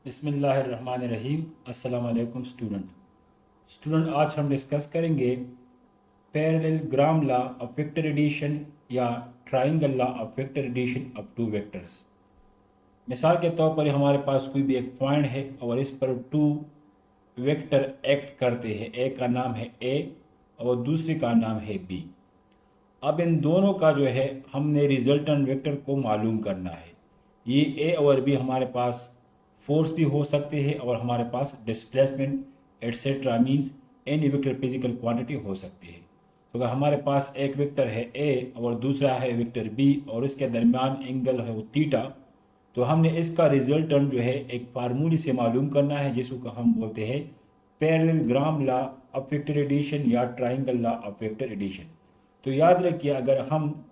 बिस्मिल्लाहिर्रहमानिर्रहीम। अस्सलाम वालेकुम स्टूडेंट, आज हम डिस्कस करेंगे parallelogram law of vector addition या triangle law of vector addition of two vectors. मिसाल के तौर पर हमारे पास कोई भी एक पॉइंट है और इस पर टू वेक्टर एक्ट करते हैं। एक का नाम है ए और दूसरे का नाम है बी। अब इन दोनों का जो है हमने रिजल्टेंट वेक्टर को मालूम करना है। ये ए और बी हमारे पास फोर्स भी हो सकते हैं और हमारे पास displacement etcetera means any vector physical quantity हो सकती है। तो अगर हमारे पास एक वेक्टर है ए और दूसरा है वेक्टर बी और इसके दरमियान एंगल है वो थीटा, तो हमने इसका रिजल्टेंट जो है एक फार्मूले से मालूम करना है जिसको हम बोलते हैं parallelogram law of vector addition या triangle law of vector addition. तो याद रखिए, अगर हम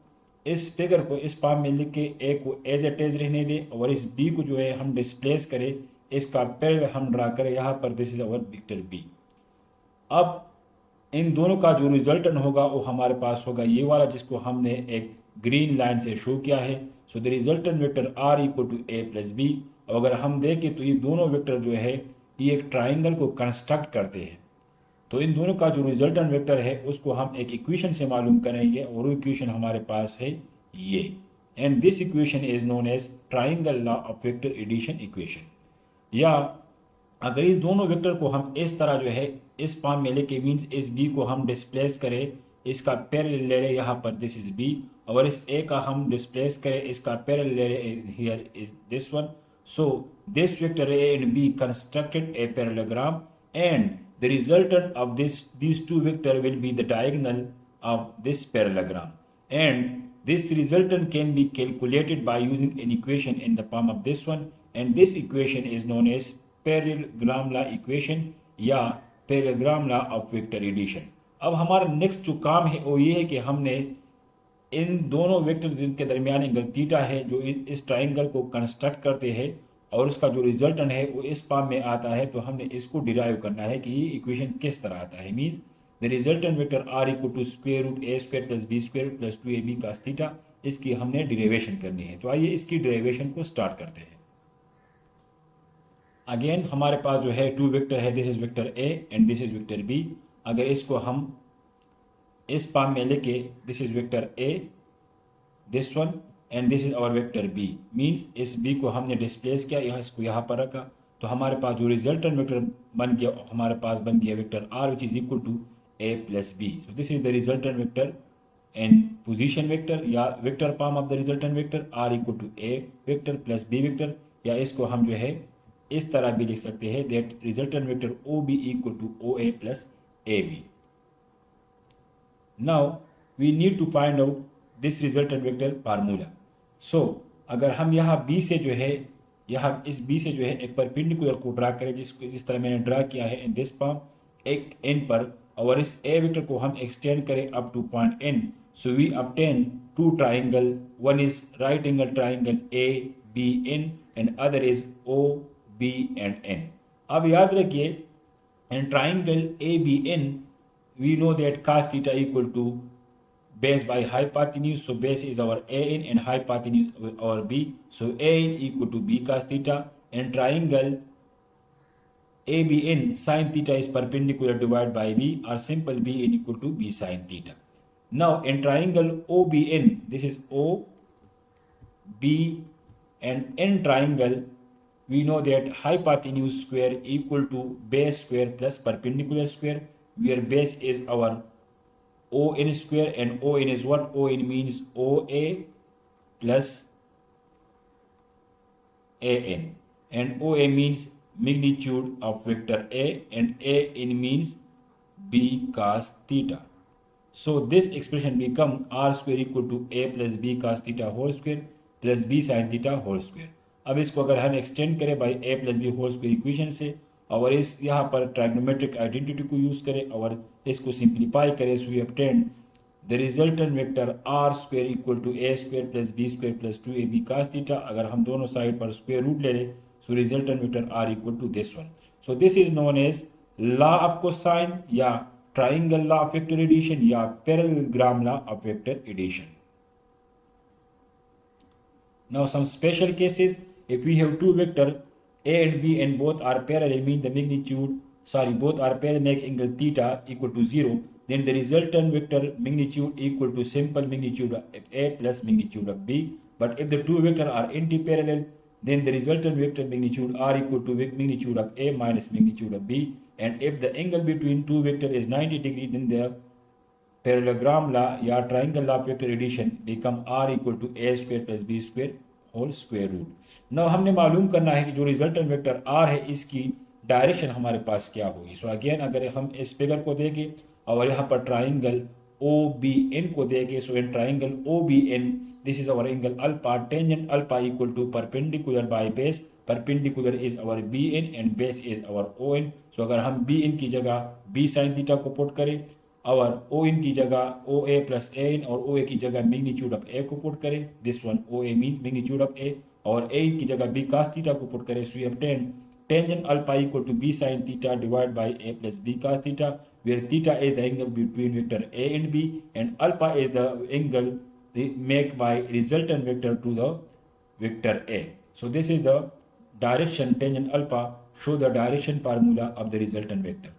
इस फिगर को इस फॉर्म में लिख के ए को एज इट इज रहने दें और इस बी को जो है हम डिस्प्लेस करें, इसका पैरेलल हम ड्रा करें यहाँ पर, this is our vector B. अब इन दोनों का जो रिजल्टेंट होगा वो हमारे पास होगा ये वाला जिसको हमने एक ग्रीन लाइन से शो किया है। So the resultant vector R equal to A plus B. अगर हम देखें तो ये दोनों वेक्टर जो है ये एक ट्राइंगल को कंस्ट्रक्ट करते हैं। तो इन दोनों का जो रिजल्टेंट वेक्टर है उसको हम एक इक्वेशन से मालूम करेंगे और वो इक्वेशन हमारे पास है ये, and this equation is known as triangle law of vector addition equation. या अगर इस दोनों वेक्टर को हम इस तरह जो है इस फॉर्म में लेके मीन्स इस बी को हम डिस्प्लेस करें, इसका पैरेलल ले लें यहाँ पर, दिस इज बी, और इस ए का हम डिस्प्लेस करें, इसका पैरेलल ले लें, here is this one. So this vector A and be constructed a parallelogram and the resultant of these two vector will be the diagonal of this parallelogram, and this resultant can be calculated by using an equation in the form of this one, and this equation is known as parallelogram law equation या parallelogram law of vector addition। अब हमारा next जो काम है वो ये है कि हमने इन दोनों वेक्टर जिनके दरमियान एंगल थीटा है जो इस ट्राइंगल को कंस्ट्रक्ट करते हैं और उसका जो रिजल्टेंट है वो इस फॉर्म में आता है, तो हमने इसको डिराइव करना है कि ये इक्वेशन किस तरह आता है। Means the resultant vector R equal to square root A square plus B square plus 2ab cos theta, इसकी हमने डिराइवेशन करनी है। तो आइए इसकी डिराइवेशन को स्टार्ट करते हैं। अगेन हमारे पास जो है टू वेक्टर है, this is vector A and this is vector B. अगर इसको हम इस फॉर्म में लेके, this is vector A, this one and this is our vector B, means इस बी को हमने डिस्प्लेस किया, यह इसको यहाँ पर रखा, तो हमारे पास जो रिजल्टेंट वेक्टर बन गया हमारे पास बन गया vector R which is equal to A plus B. So this is the resultant vector and position vector या vector form of the resultant vector R equal to A vector plus B vector, या इसको हम जो है इस तरह भी लिख सकते हैं that resultant vector O B equal to O A plus A B. Now we need to find out this resultant vector formula. So अगर हम यहाँ बी से जो है यहाँ इस बी से जो है एक परपेंडिकुलर को ड्रा करें जिस तरह मैंने ड्रा किया है इन दिस फॉर्म एक एन पर, और इस ए वेक्टर को हम एक्सटेंड करें up to point N, so we obtain two triangle, one is right angle triangle A B N and other is O B and N. अब याद रखिए in triangle A B N we know that cos theta equal to base by hypotenuse, so base is our an and hypotenuse our b, so an equal to b cos theta, and triangle abn sin theta is perpendicular divided by b, or simple bn equal to b sin theta. Now in triangle obn, this is o b and n triangle, we know that hypotenuse square equal to base square plus perpendicular square, where base is our ON square and ON is what? ON means OA plus AN, and OA means magnitude of vector A and AN means B cos theta. So this expression become R square equal to A plus B cos theta whole square plus B sin theta whole square. अब इसको अगर हम extend करें by A plus B whole square equation से और इस यहाँ पर ट्राइग्नोमेट्रिक आइडेंटिटी को यूज़ करें और इसको सिंप्लीफाई करें, so we obtain the resultant vector R square equal to A square plus B square plus 2ab cos theta. अगर हम दोनों साइड पर स्क्वायर रूट ले लें, so resultant vector R equal to this one. So this is known as law of cosine या triangle law of vector addition या parallelogram law of vector addition. Now some special cases, if we have two vector A and B and both are parallel mean the both are parallel make angle theta equal to 0, then the resultant vector magnitude equal to simple magnitude of A plus magnitude of B. But if the two vectors are anti-parallel, then the resultant vector magnitude are equal to magnitude of A minus magnitude of B. And if the angle between two vectors is 90 degree, then the parallelogram law या triangle law of vector addition become R equal to A square plus B square whole square root. Now हमने मालूम करना है कि जो resultant vector R है इसकी direction हमारे पास क्या होगी. सो अगेन अगर हम इस फिगर को देखें और यहाँ पर ट्राइंगल OBN को देखें, so in triangle OBN this is our angle alpha, tangent alpha equal to perpendicular by base, perpendicular is our BN and base is our ON. so अगर हम BN की जगह B sin थीटा को put करें और ON की जगह OA plus AN और OA की जगह मैग्नीट्यूड ऑफ A को पुट करें, this one OA means magnitude of A, और AN की जगह B cos थीटा को पुट करें, so we obtain tangent alpha equal to B sin theta divided by A plus B cos theta, where theta is the angle between vector A and B and alpha is the angle made by resultant vector to the vector A. So this is the direction tangent alpha show the direction formula of the resultant vector.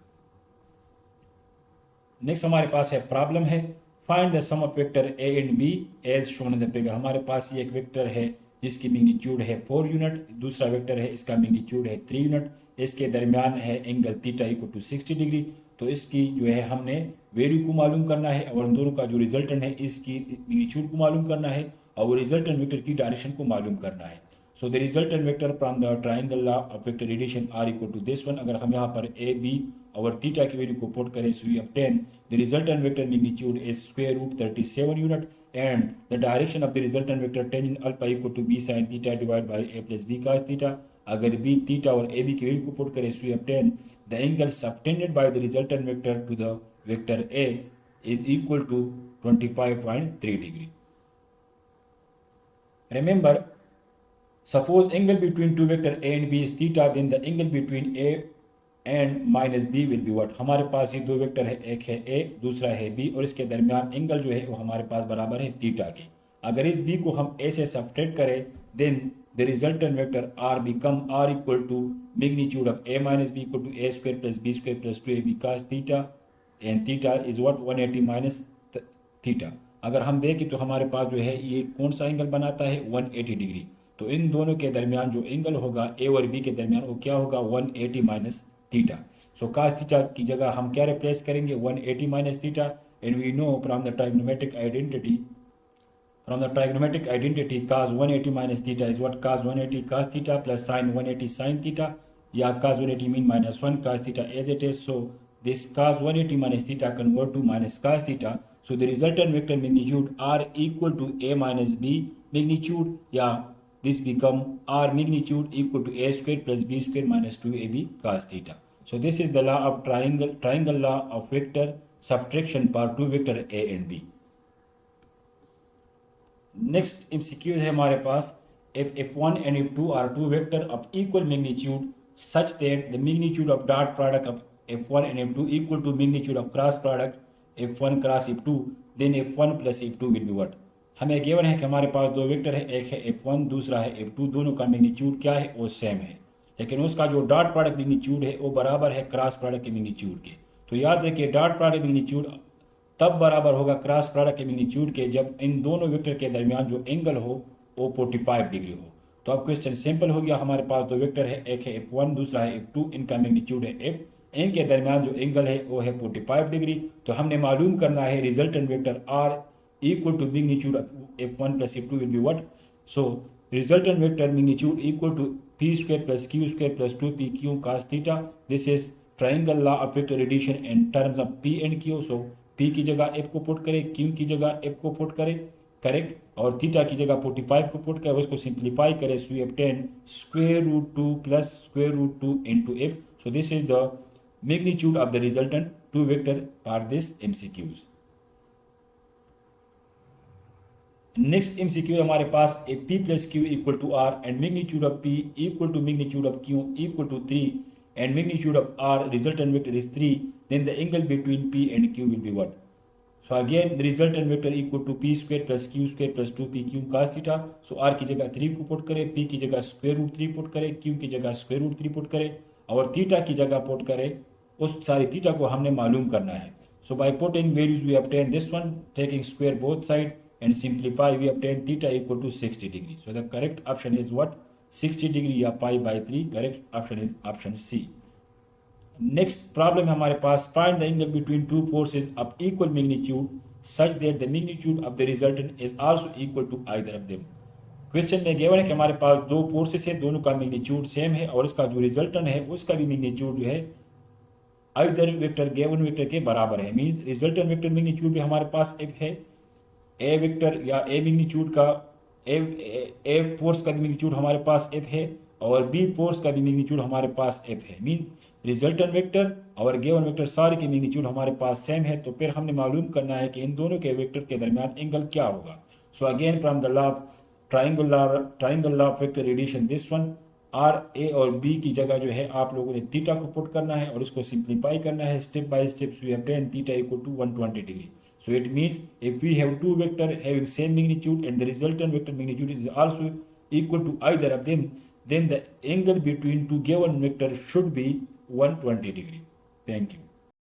Next हमारे पास है problem है find the sum of vector A and B as shown in the figure. हमारे पास ये एक vector है जिसकी मैग्नीट्यूड है 4 यूनिट, दूसरा वेक्टर है इसका मैग्नीट्यूड है 3 यूनिट, इसके दरमियान है angle theta equal to 60 degree. तो इसकी जो है हमने वैल्यू को मालूम करना है और दोनों का जो रिजल्टेंट है इसकी मैग्नीट्यूड को मालूम करना है और रिजल्टेंट वेक्टर की डायरेक्शन को मालूम करना है. So the resultant vector from the triangle law of vector addition R equal to this one. अगर हम यहाँ पर ए बी और थीटा की वैल्यू को पुट करें, so we obtain the resultant vector magnitude is square root 37 unit and the direction of the resultant vector tangent alpha equal to B sine theta divide by A plus B cos theta. अगर B theta और ए B की value को put करें, so we obtain the angle subtended by the resultant vector to the vector A is equal to 25.3 degree. Remember, suppose angle between two vector A and B is theta, then the angle between A and minus B will be what? हमारे पास ये दो vector है, एक है A दूसरा है B और इसके दरमियान एंगल जो है वो हमारे पास बराबर है थीटा के. अगर इस B को हम A से सब्ट्रैक्ट करें, then the resultant vector R become R equal to magnitude of A minus B equal to A square plus B square plus 2AB cos theta and theta is what 180 minus theta. अगर हम देखें तो हमारे पास जो है ये कौन सा एंगल बनाता है 180 डिग्री. तो इन दोनों के दरमियान जो एंगल होगा ए और बी के दरमियान वो क्या होगा 180 minus theta. So cos theta की जगह हम क्या रिप्लेस करेंगे 180 minus theta. And we know from the trigonometric identity cos 180 minus theta is what cos 180 cos theta plus sin 180 sin theta या cos 180 mean minus 1 cos theta as it is. So this cos 180 minus theta convert to minus cos theta. So the resultant vector magnitude R equal to A minus B magnitude, yeah, this become R magnitude equal to A square plus B square minus 2AB cos theta. So this is the law of triangle law of vector subtraction for two vector A and B. Next MCQ है हमारे पास, if F1 and F2 are two vector of equal magnitude such that the magnitude of dot product of F1 and F2 equal to magnitude of cross product F1 cross F2, then F1 plus F2 will be what? हमें given है कि हमारे पास दो vector है, एक है F1 दूसरा है F2, दोनों का मैग्नीट्यूड क्या है वो सेम है, लेकिन उसका जो डॉट प्रोडक्ट मैग्नीट्यूड है वो बराबर है क्रॉस प्रोडक्ट के मैग्नीट्यूड के. तो याद रखिए डॉट प्रोडक्ट मैग्नीट्यूड तब बराबर होगा क्रॉस प्रोडक्ट के मैग्नीट्यूड के जब इन दोनों वेक्टर के दरमियान जो एंगल हो वो 45 डिग्री हो. तो अब क्वेश्चन सिंपल हो गया. हमारे पास दो वेक्टर है, एक है F1 दूसरा है F2, इनका मैग्नीट्यूड है F, इनके दरमियान जो एंगल है वो है 45 डिग्री. तो हमने मालूम करना है resultant vector R equal to magnitude of F1 plus F2 will be what? So resultant vector magnitude equal to P square plus Q square plus 2PQ cos theta. This is triangle law of vector addition in terms of P and Q. So P की जगह F को put करें, Q की जगह F को put करें, correct, और theta की जगह 45 को पुट करें, उसको सिंप्लीफाई करें, so we obtain square root 2 plus square root 2 into F. So this is the magnitude of the resultant two vector for this MCQs. Next MCQ हमारे पास ए P plus Q equal to R and magnitude of P equal to magnitude of Q equal to 3 and magnitude of R resultant vector is 3, then the angle between P and Q will be what? So again the resultant vector equal to p square plus q square plus 2pq cos theta. So r की जगह 3 को put करें, p की जगह square root 3 put करें, q की जगह square root 3 put करें और थीटा की जगह पुट करें, उस सारी थीटा को हमने मालूम करना है. So by putting values we obtain this one, taking square both side and simplify we obtain theta equal to 60 degree. So the correct option is what? 60 degree या pi by 3. Correct option is option C. Next problem है हमारे पास, find the angle between two forces of equal magnitude such that the magnitude of the resultant is also equal to either of them. Question में given है कि हमारे पास दो forces है, दोनों का मैग्नीट्यूड सेम है और इसका जो रिजल्टेंट है उसका भी मैग्नीट्यूड जो है आइदर वेक्टर गिवन वेक्टर के बराबर है. मींस रिजल्टेंट वेक्टर मैग्नीट्यूड भी हमारे पास एफ है, ए वेक्टर या ए मैग्नीट्यूड का ए फोर्स का मैग्नीट्यूड हमारे पास एफ है और बी फोर्स का भी मैग्नीट्यूड हमारे पास एफ है. मीन रिजल्टेंट वेक्टर और गिवन वेक्टर सारे के मैग्नीट्यूड हमारे पास सेम है, तो फिर हमने मालूम करना है कि इन दोनों के वेक्टर के दरमियान एंगल क्या होगा. So again from the law triangle law of vector radiation this one, R A और बी की जगह जो है आप लोगों ने थीटा को पुट करना है और इसको सिंप्लीफाई करना है step by step. We obtain theta equal to 120 degree. So it means if we have two vector having same magnitude and the resultant vector magnitude is also equal to either of them, then the angle between two given vector should be 120 degree. Thank you.